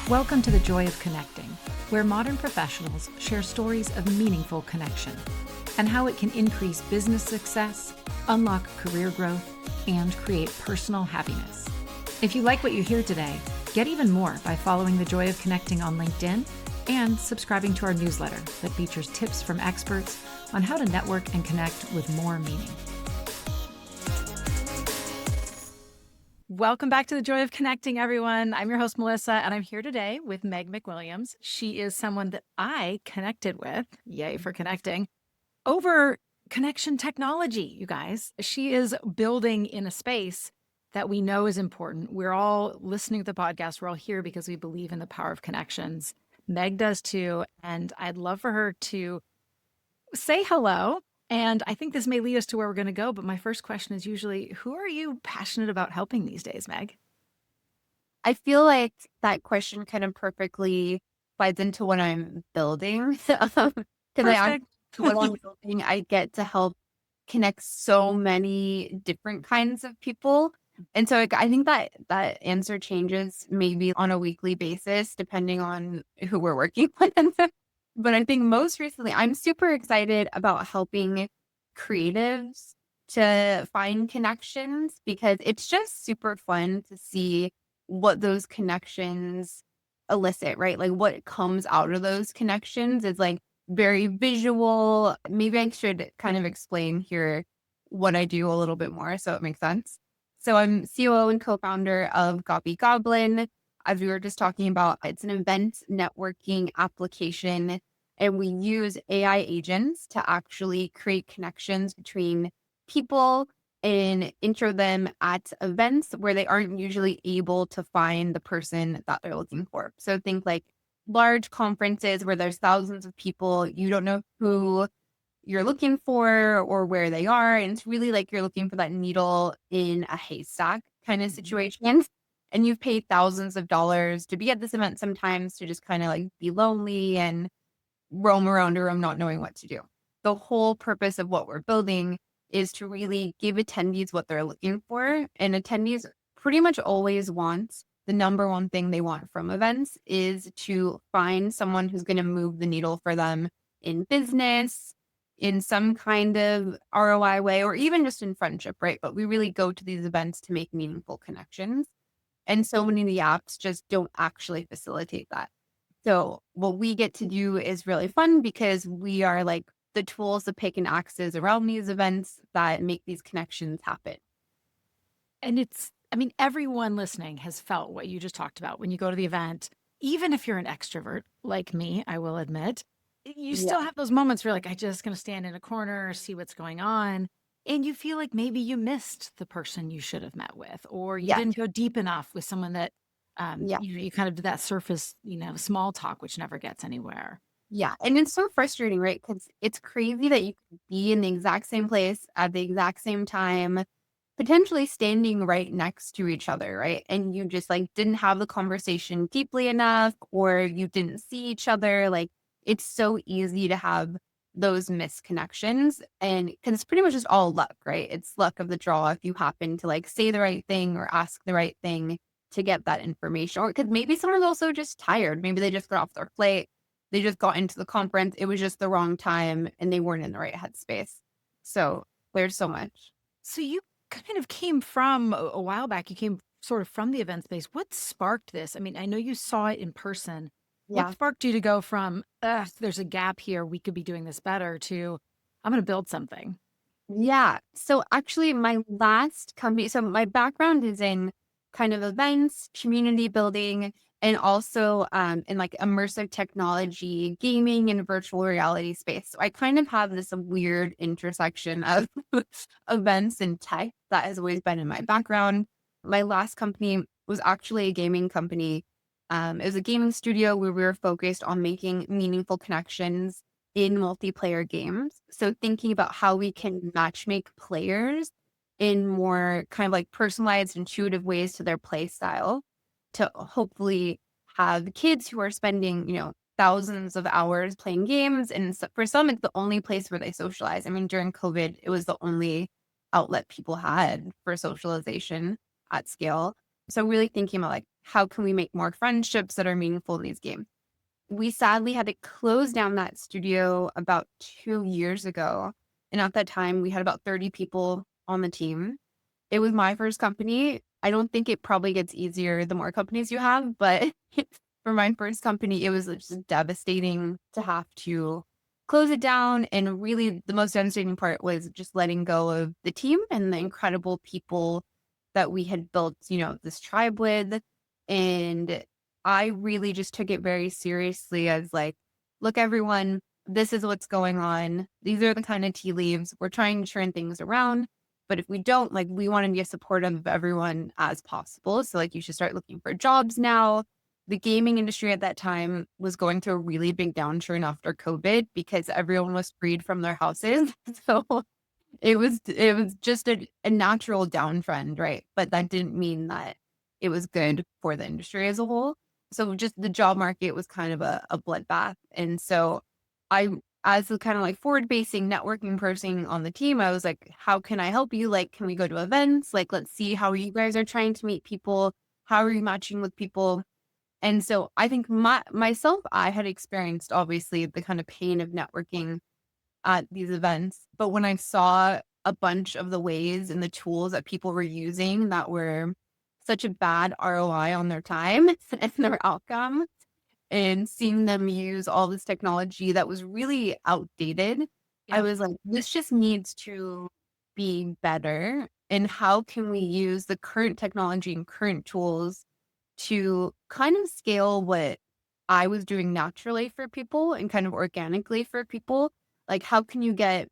Welcome to the Joy of Connecting, where modern professionals share stories of meaningful connection and how it can increase business success, unlock career growth, and create personal happiness. If you like what you hear today, get even more by following the Joy of Connecting on LinkedIn and subscribing to our newsletter that features tips from experts on how to network and connect with more meaning. Welcome back to the Joy of Connecting, everyone. I'm your host, Melissa, and I'm here today with Meg McWilliams. She is someone that I connected with, yay for connecting, over connection technology, you guys. She is building in a space that we know is important. We're all listening to the podcast. We're all here because we believe in the power of connections. Meg does too, and I'd love for her to say hello. And I think this may lead us to where we're going to go. But my first question is usually, who are you passionate about helping these days, Meg? I feel like that question kind of perfectly flies into what I'm building. Because what I'm building, I get to help connect so many different kinds of people. And so I think that answer changes maybe on a weekly basis, depending on who we're working with. But I think most recently, I'm super excited about helping creatives to find connections because it's just super fun to see what those connections elicit, right? Like what comes out of those connections is like very visual. Maybe I should kind of explain here what I do a little bit more so it makes sense. So I'm COO and co-founder of Gabi Goblin. As we were just talking about, it's an event networking application, and we use AI agents to actually create connections between people and intro them at events where they aren't usually able to find the person that they're looking for. So think like large conferences where there's thousands of people, you don't know who you're looking for or where they are. And it's really like you're looking for that needle in a haystack kind of situation. And you've paid thousands of dollars to be at this event sometimes to just kind of like be lonely and roam around a room not knowing what to do. The whole purpose of what we're building is to really give attendees what they're looking for. And attendees pretty much always want the number one thing they want from events is to find someone who's going to move the needle for them in business, in some kind of ROI way, or even just in friendship, right? But we really go to these events to make meaningful connections. And so many of the apps just don't actually facilitate that. So what we get to do is really fun because we are like the tools, the pick and axes around these events that make these connections happen. And everyone listening has felt what you just talked about when you go to the event. Even if you're an extrovert like me, I will admit, you still have those moments where you're like, I just going to stand in a corner, see what's going on. And you feel like maybe you missed the person you should have met with, or you didn't go deep enough with someone that, you kind of did that surface, small talk, which never gets anywhere. Yeah. And it's so frustrating, right? Because it's crazy that you could be in the exact same place at the exact same time, potentially standing right next to each other, right? And you just like didn't have the conversation deeply enough, or you didn't see each other. Like it's so easy to have those misconnections, and because it's pretty much just all luck, right? It's luck of the draw if you happen to like say the right thing or ask the right thing to get that information, or because maybe someone's also just tired. Maybe they just got off their plate. They just got into the conference. It was just the wrong time and they weren't in the right headspace. So there's so much. So you kind of came from a while back, you came sort of from the event space. What sparked this? I mean, I know you saw it in person. What sparked you to go from, there's a gap here, we could be doing this better, to I'm going to build something? Yeah. So actually my last company, so my background is in kind of events, community building, and also in like immersive technology, gaming, and virtual reality space. So I kind of have this weird intersection of events and tech that has always been in my background. My last company was actually a gaming company. It was a gaming studio where we were focused on making meaningful connections in multiplayer games. So thinking about how we can matchmake players in more kind of like personalized, intuitive ways to their play style to hopefully have kids who are spending, thousands of hours playing games. And so for some, it's the only place where they socialize. I mean, during COVID, it was the only outlet people had for socialization at scale. So really thinking about like, how can we make more friendships that are meaningful in these games? We sadly had to close down that studio about 2 years ago. And at that time, we had about 30 people on the team. It was my first company. I don't think it probably gets easier the more companies you have, but for my first company, it was just devastating to have to close it down. And really, the most devastating part was just letting go of the team and the incredible people that we had built, this tribe with. And I really just took it very seriously as like, look, everyone, this is what's going on. These are the kind of tea leaves. We're trying to turn things around. But if we don't, like, we want to be as supportive of everyone as possible. So, like, you should start looking for jobs now. The gaming industry at that time was going through a really big downturn after COVID because everyone was freed from their houses. So it was just a natural downtrend, right? But that didn't mean that it was good for the industry as a whole. So just the job market was kind of a bloodbath. And so I, as a kind of like forward-facing networking person on the team, I was like, how can I help you? Like, can we go to events? Like, let's see how you guys are trying to meet people. How are you matching with people? And so I think myself, I had experienced obviously the kind of pain of networking at these events. But when I saw a bunch of the ways and the tools that people were using that were such a bad ROI on their time and their outcome, and seeing them use all this technology that was really outdated, I Yeah. was like, this just needs to be better. And how can we use the current technology and current tools to kind of scale what I was doing naturally for people and kind of organically for people? Like, how can you get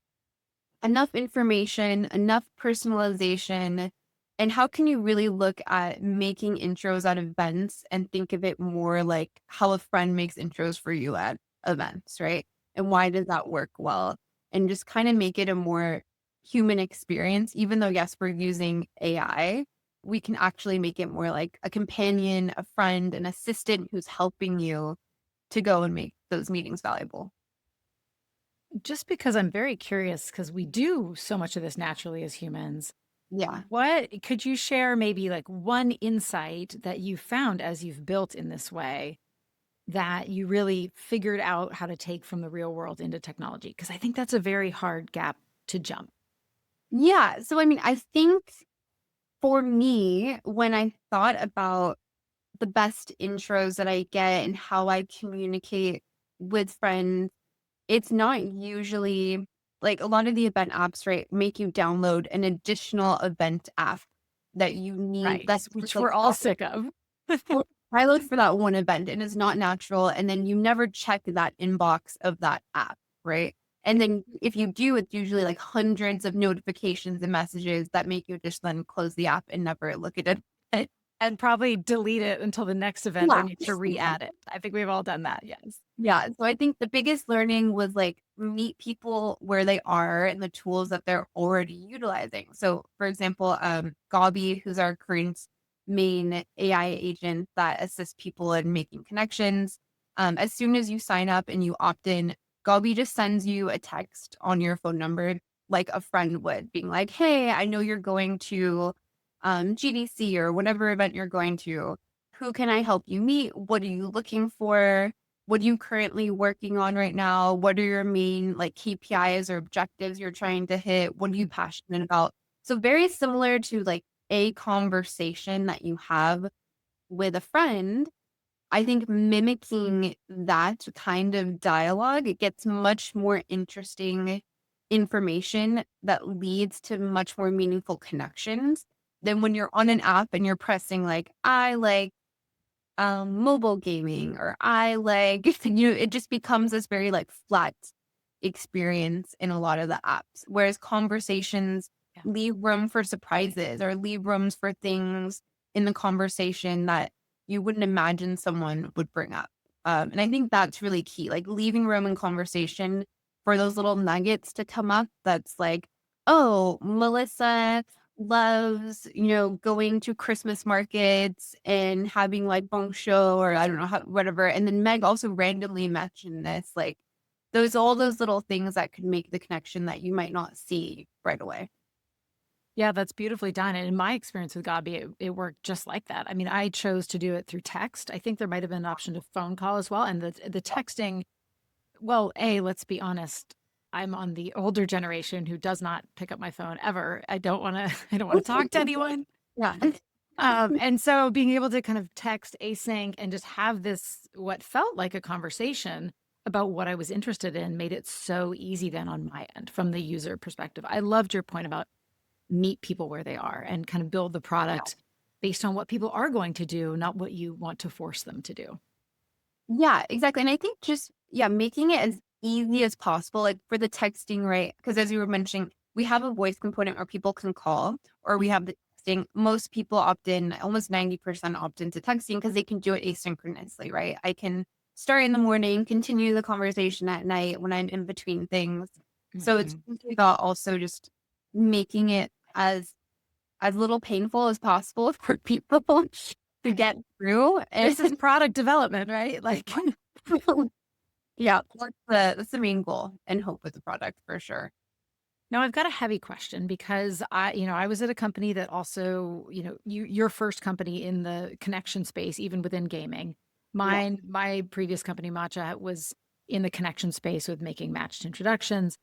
enough information, enough personalization, and how can you really look at making intros at events and think of it more like how a friend makes intros for you at events, right? And why does that work well? And just kind of make it a more human experience, even though, yes, we're using AI, we can actually make it more like a companion, a friend, an assistant who's helping you to go and make those meetings valuable. Just because I'm very curious, because we do so much of this naturally as humans. Yeah. What could you share maybe like one insight that you found as you've built in this way that you really figured out how to take from the real world into technology? Because I think that's a very hard gap to jump. Yeah. So, I mean, I think for me, when I thought about the best intros that I get and how I communicate with friends, it's not usually like a lot of the event apps, right, make you download an additional event app that you need. Right. That's Which just like we're all sick of. pilot for that one event and it's not natural. And then you never check that inbox of that app, right? And then if you do, it's usually like hundreds of notifications and messages that make you just then close the app and never look at it. And probably delete it until the next event Yeah. when you have to re-add it. I think we've all done that. Yes. Yeah. So I think the biggest learning was like meet people where they are and the tools that they're already utilizing. So for example, Gabi, who's our current main AI agent that assists people in making connections. As soon as you sign up and you opt in, Gabi just sends you a text on your phone number like a friend would, being like, hey, I know you're going to GDC or whatever event you're going to. Who can I help you meet? What are you looking for? What are you currently working on right now? What are your main like KPIs or objectives you're trying to hit? What are you passionate about? So very similar to like a conversation that you have with a friend. I think mimicking that kind of dialogue, it gets much more interesting information that leads to much more meaningful connections than when you're on an app and you're pressing like, I like mobile gaming or I like, it just becomes this very like flat experience in a lot of the apps. Whereas conversations Yeah. leave room for surprises or leave rooms for things in the conversation that you wouldn't imagine someone would bring up. And I think that's really key, like leaving room in conversation for those little nuggets to come up. That's like, oh, Melissa loves, going to Christmas markets and having like bong show or I don't know how, whatever. And then Meg also randomly mentioned this, like all those little things that could make the connection that you might not see right away. Yeah, that's beautifully done. And in my experience with Gabi, it worked just like that. I mean, I chose to do it through text. I think there might have been an option to phone call as well. And the texting, well, let's be honest. I'm on the older generation who does not pick up my phone ever. I don't want to, I don't want to talk to anyone. Yeah. And so being able to kind of text async and just have this, what felt like a conversation about what I was interested in, made it so easy then on my end from the user perspective. I loved your point about meet people where they are and kind of build the product based on what people are going to do, not what you want to force them to do. Yeah, exactly. And I think just, yeah, making it as easy as possible, like for the texting, right? Because as you were mentioning, we have a voice component where people can call, or we have the texting. Most people opt in, almost 90% opt into texting because they can do it asynchronously, right? I can start in the morning, continue the conversation at night when I'm in between things. So it's Mhm. really about also just making it as little painful as possible for people to get through. And This is product development, right? Like, yeah, that's the main goal and hope with the product for sure. now I've got a heavy question because I was at a company that also, your first company in the connection space, even within gaming. Yeah. My previous company, Matcha, was in the connection space with making matched introductions.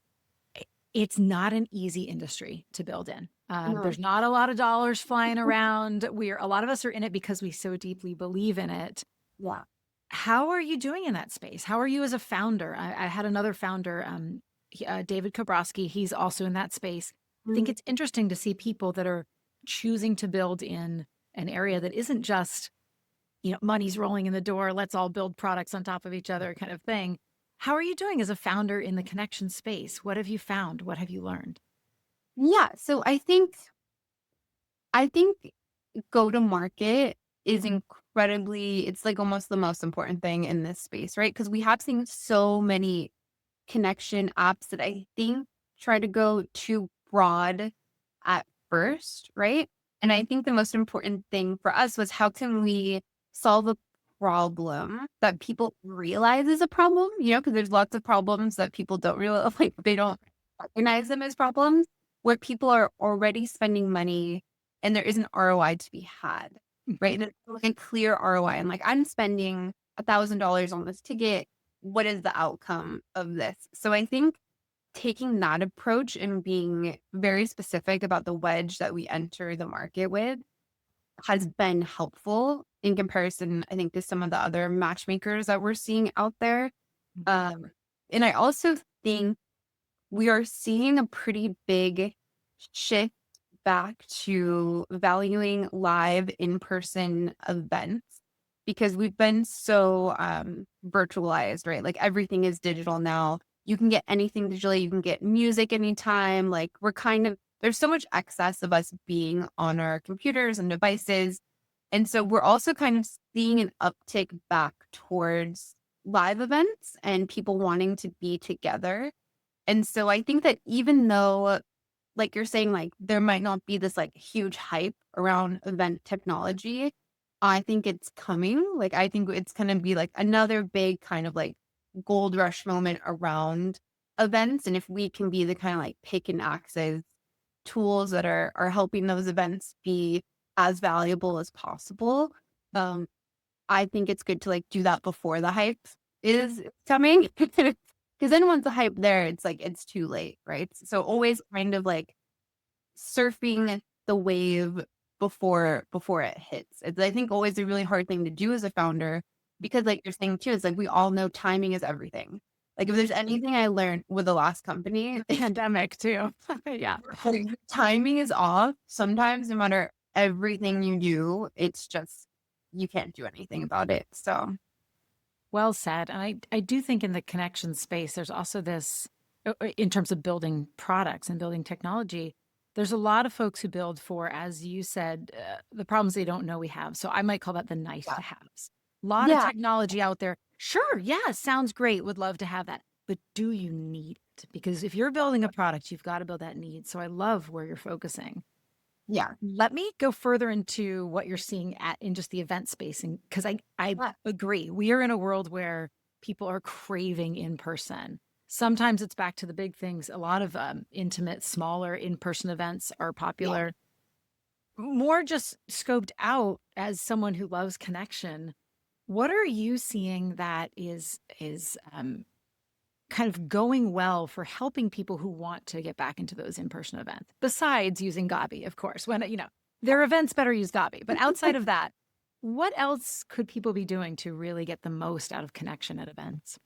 It's not an easy industry to build in. No. There's not a lot of dollars flying around. A lot of us are in it because we so deeply believe in it. Yeah. How are you doing in that space? How are you as a founder? I had another founder, David Kobrowski. He's also in that space. I think Mhm. it's interesting to see people that are choosing to build in an area that isn't just, money's rolling in the door, let's all build products on top of each other kind of thing. How are you doing as a founder in the connection space? What have you found? What have you learned? Yeah. So I think go to market is incredibly, it's like almost the most important thing in this space, right? Because we have seen so many connection apps that I think try to go too broad at first, right? And I think the most important thing for us was how can we solve a problem that people realize is a problem, because there's lots of problems that people don't realize, like they don't recognize them as problems, where people are already spending money and there is an ROI to be had, right? And it's like a clear ROI. And like, I'm spending $1,000 on this ticket. What is the outcome of this? So I think taking that approach and being very specific about the wedge that we enter the market with has been helpful in comparison, I think, to some of the other matchmakers that we're seeing out there. Um, and I also think we are seeing a pretty big shift back to valuing live in-person events because we've been so virtualized, right? Like everything is digital now. You can get anything digitally, you can get music anytime. Like there's so much excess of us being on our computers and devices. And so we're also kind of seeing an uptick back towards live events and people wanting to be together. And so I think that even though, like you're saying, like there might not be this like huge hype around event technology, I think it's coming. Like I think it's gonna be like another big kind of like gold rush moment around events. And if we can be the kind of like pick and access tools that are helping those events be as valuable as possible, um, I think it's good to like do that before the hype is coming. Because then once the hype there, it's like it's too late, right? So always kind of like surfing the wave before it hits. It's I think always a really hard thing to do as a founder because like you're saying too, it's like we all know timing is everything. Like if there's anything I learned with the last company, Pandemic too. Yeah. like, timing is off. Sometimes no matter everything you do, it's just you can't do anything about it. So Well said. And I do think in the connection space, there's also this, in terms of building products and building technology, there's a lot of folks who build for, as you said, the problems they don't know we have. So I might call that the nice yeah. to haves. A lot of Yeah. technology out there. Sure. Yeah. Sounds great. Would love to have that. But do you need it? Because if you're building a product, you've got to build that need. So I love where you're focusing. Yeah. Let me go further into what you're seeing in just the event space, and because I Yeah. agree, we are in a world where people are craving in person. Sometimes it's back to the big things. A lot of intimate, smaller in-person events are Yeah. popular. More just scoped out as someone who loves connection. What are you seeing that is kind of going well for helping people who want to get back into those in-person events? Besides using Gabi, of course, when their events better use Gabi. But outside of that, what else could people be doing to really get the most out of connection at events?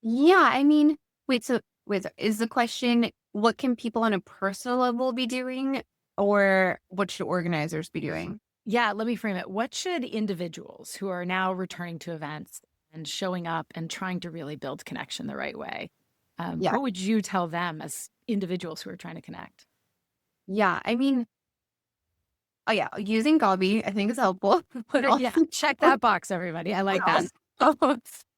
Yeah, I mean, wait, so is the question what can people on a personal level be doing or what should organizers be doing? Yeah, let me frame it. What should individuals who are now returning to events and showing up and trying to really build connection the right way, Yeah. what would you tell them as individuals who are trying to connect? Yeah. I mean, oh yeah, using Gabi I think is helpful. But Yeah, also check that box, everybody. I like that.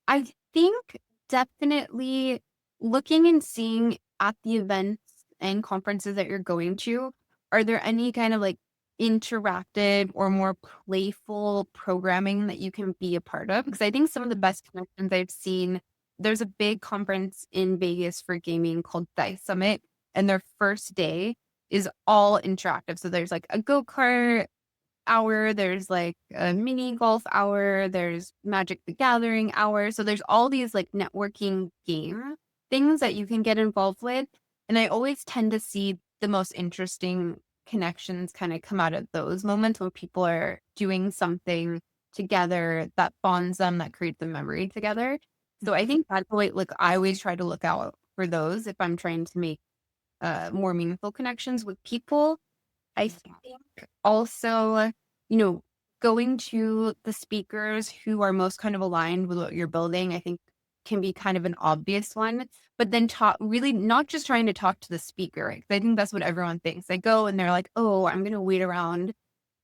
I think definitely looking and seeing at the events and conferences that you're going to, are there any kind of like interactive or more playful programming that you can be a part of? Because I think some of the best connections I've seen, there's a big conference in Vegas for gaming called Dice Summit, and their first day is all interactive. So there's like a go-kart hour, there's like a mini golf hour, there's Magic the Gathering hour. So there's all these like networking game things that you can get involved with. And I always tend to see the most interesting connections kind of come out of those moments when people are doing something together that bonds them, that creates a memory together. So I think that's the way, like, I always try to look out for those if I'm trying to make more meaningful connections with people. I think also, you know, going to the speakers who are most kind of aligned with what you're building, I think can be kind of an obvious one. But then talk really not just trying to talk to the speaker, right? 'Cause I think that's what everyone thinks. They go and they're like, oh, I'm gonna wait around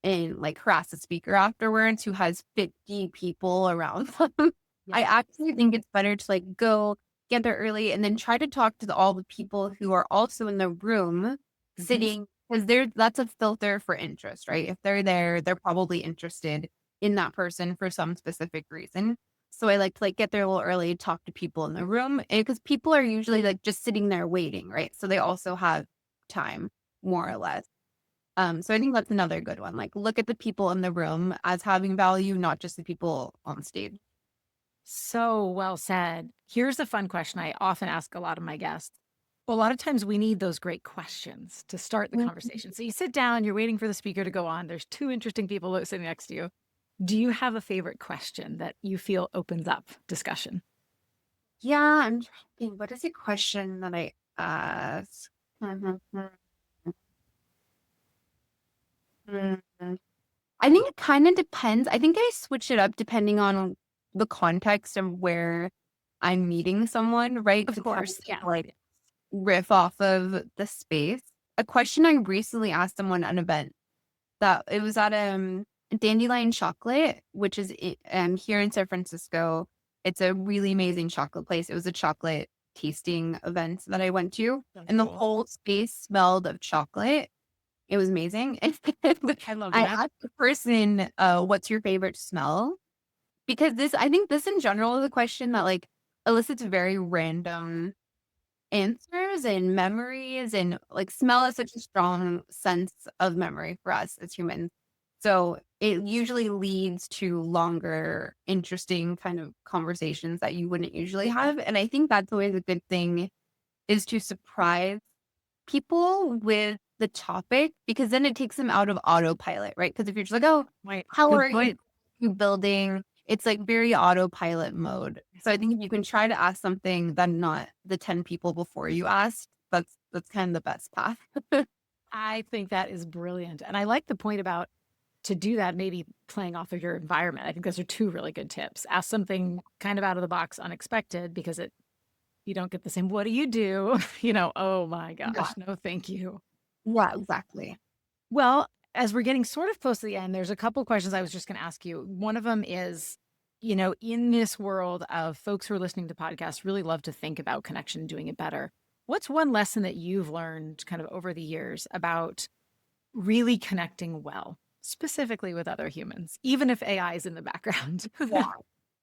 and like harass the speaker afterwards who has 50 people around them. I Yeah. actually think it's better to like go get there early and then try to talk to all the people who are also in the room Mhm. sitting because that's a filter for interest, right? If they're there, they're probably interested in that person for some specific reason. So I like to like get there a little early, talk to people in the room because people are usually like just sitting there waiting, right? So they also have time more or less. So I think that's another good one. Like look at the people in the room as having value, not just the people on stage. So well said. Here's a fun question I often ask a lot of my guests. Well, a lot of times we need those great questions to start the conversation. So you sit down, you're waiting for the speaker to go on. There's two interesting people sitting next to you. Do you have a favorite question that you feel opens up discussion? Yeah, I'm trying to think. What is a question that I ask? I think it kind of depends. I think I switch it up depending on the context and where I'm meeting someone, right? Of To kind course. Yeah. of like riff off of the space. A question I recently asked someone at an event that it was at Dandelion Chocolate, which is here in San Francisco. It's a really amazing chocolate place. It was a chocolate tasting event that I went to, Sounds and the cool. whole space smelled of chocolate. It was amazing. I love I that. asked the person, "What's your favorite smell?" Because I think this in general is a question that like elicits very random answers and memories, and like smell is such a strong sense of memory for us as humans. So it usually leads to longer, interesting kind of conversations that you wouldn't usually have. And I think that's always a good thing is to surprise people with the topic because then it takes them out of autopilot, right? Because if you're just like, oh, Right. how Good are point. you building? It's like very autopilot mode. So I think if you can try to ask something that not the 10 people before you asked, that's kind of the best path. I think that is brilliant. And I like the point about to do that, maybe playing off of your environment. I think those are two really good tips. Ask something kind of out of the box, unexpected, because you don't get the same, what do you do? Oh my Yeah. gosh, no, thank you. Yeah, exactly. Well, as we're getting sort of close to the end, there's a couple questions I was just going to ask you. One of them is, in this world of folks who are listening to podcasts, really love to think about connection and doing it better. What's one lesson that you've learned kind of over the years about really connecting well, specifically with other humans, even if AI is in the background? Yeah.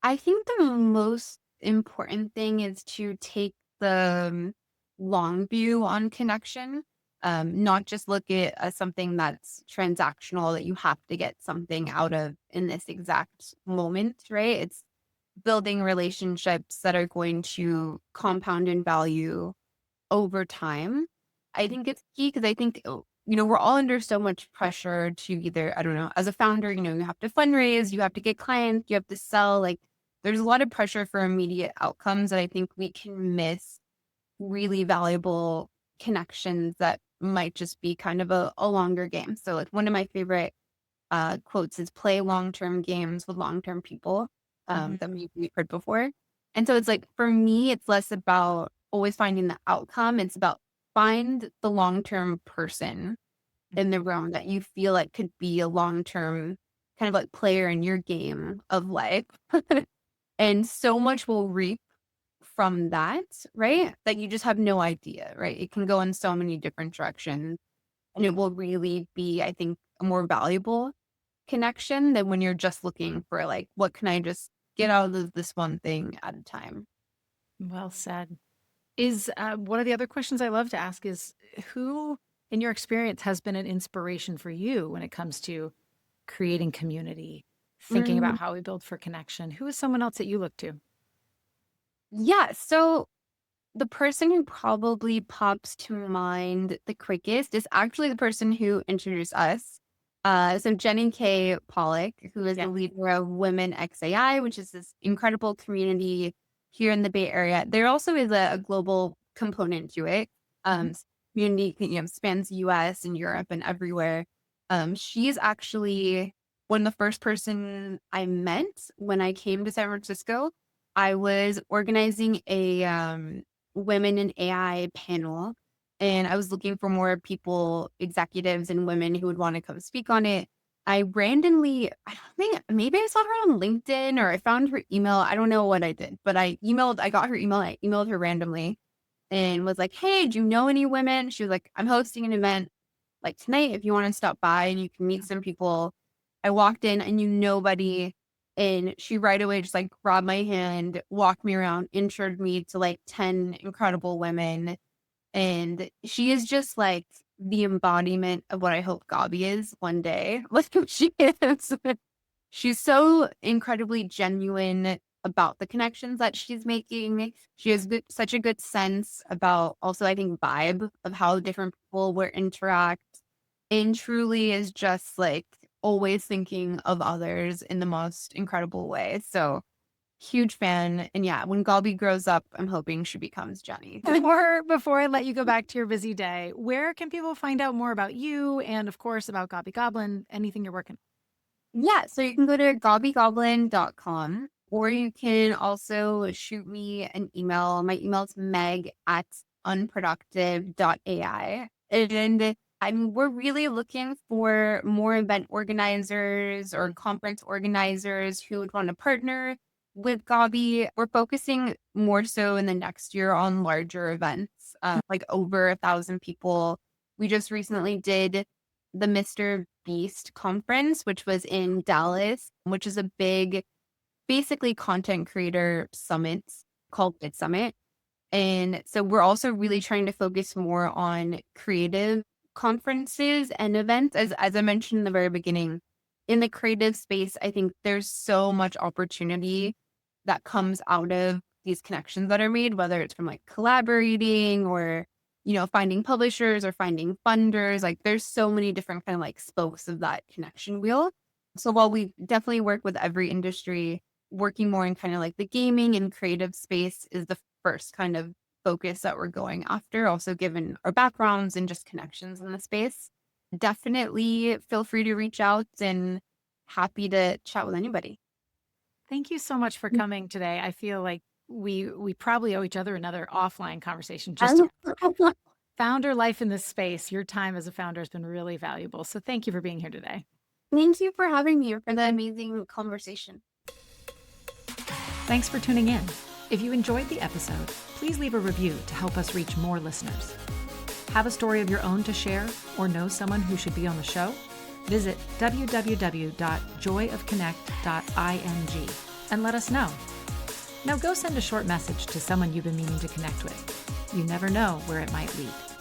I think the most important thing is to take the long view on connection, not just look at as something that's transactional that you have to get something out of in this exact moment, right? It's building relationships that are going to compound in value over time. I think it's key because I think, we're all under so much pressure to either, I don't know, as a founder, you have to fundraise, you have to get clients, you have to sell. Like there's a lot of pressure for immediate outcomes that I think we can miss really valuable connections that might just be kind of a longer game. So like one of my favorite quotes is play long-term games with long-term people that maybe we've heard before. And so it's like, for me, it's less about always finding the outcome. It's about find the long-term person in the room that you feel like could be a long-term kind of like player in your game of life. And so much will reap from that, right? That you just have no idea, right? It can go in so many different directions and it will really be, I think, a more valuable connection than when you're just looking for like, what can I just get out of this one thing at a time? Well said. Is one of the other questions I love to ask is who, in your experience, has been an inspiration for you when it comes to creating community, thinking about how we build for connection? Who is someone else that you look to? Yeah. So the person who probably pops to mind the quickest is actually the person who introduced us. So Jenny K. Pollock, who is the leader of Women XAI, which is this incredible community here in the Bay Area. There also is a global component to it. Community spans the US and Europe and everywhere. She's actually one of the first person I met when I came to San Francisco. I was organizing a women in AI panel. And I was looking for more people, executives and women who would want to come speak on it. I randomly, I don't think, maybe I saw her on LinkedIn or I found her email. I don't know what I did, but I got her email. I emailed her randomly and was like, hey, do you know any women? She was like, I'm hosting an event like tonight if you want to stop by and you can meet some people. I walked in, I knew nobody. And she right away just like grabbed my hand, walked me around, introduced me to like 10 incredible women. And she is just like the embodiment of what I hope Gabi is one day. Like she is. She's so incredibly genuine about the connections that she's making. She has such a good sense about also, I think, vibe of how different people will interact. And truly is just like always thinking of others in the most incredible way. So huge fan. And yeah, when Gabi grows up, I'm hoping she becomes Jenny. Before I let you go back to your busy day, where can people find out more about you and, of course, about Gabi Goblin, anything you're working on? Yeah, so you can go to gabigoblin.com or you can also shoot me an email. My email is meg@unproductive.ai. And I mean, we're really looking for more event organizers or conference organizers who would want to partner with Gabi. We're focusing more so in the next year on larger events, like over 1,000 people. We just recently did the Mr. Beast conference, which was in Dallas, which is a big, basically content creator summit called Bit Summit. And so we're also really trying to focus more on creative conferences and events. As I mentioned in the very beginning, in the creative space, I think there's so much opportunity that comes out of these connections that are made, whether it's from like collaborating or, finding publishers or finding funders. Like there's so many different kind of like spokes of that connection wheel. So while we definitely work with every industry, working more in kind of like the gaming and creative space is the first kind of focus that we're going after, also given our backgrounds and just connections in the space. Definitely feel free to reach out and happy to chat with anybody. Thank you so much for coming today. I feel like we probably owe each other another offline conversation. Just founder life in this space. Your time as a founder has been really valuable. So thank you for being here today. Thank you for having me for the amazing conversation. Thanks for tuning in. If you enjoyed the episode, please leave a review to help us reach more listeners. Have a story of your own to share or know someone who should be on the show? Visit www.joyofconnect.ing and let us know. Now go send a short message to someone you've been meaning to connect with. You never know where it might lead.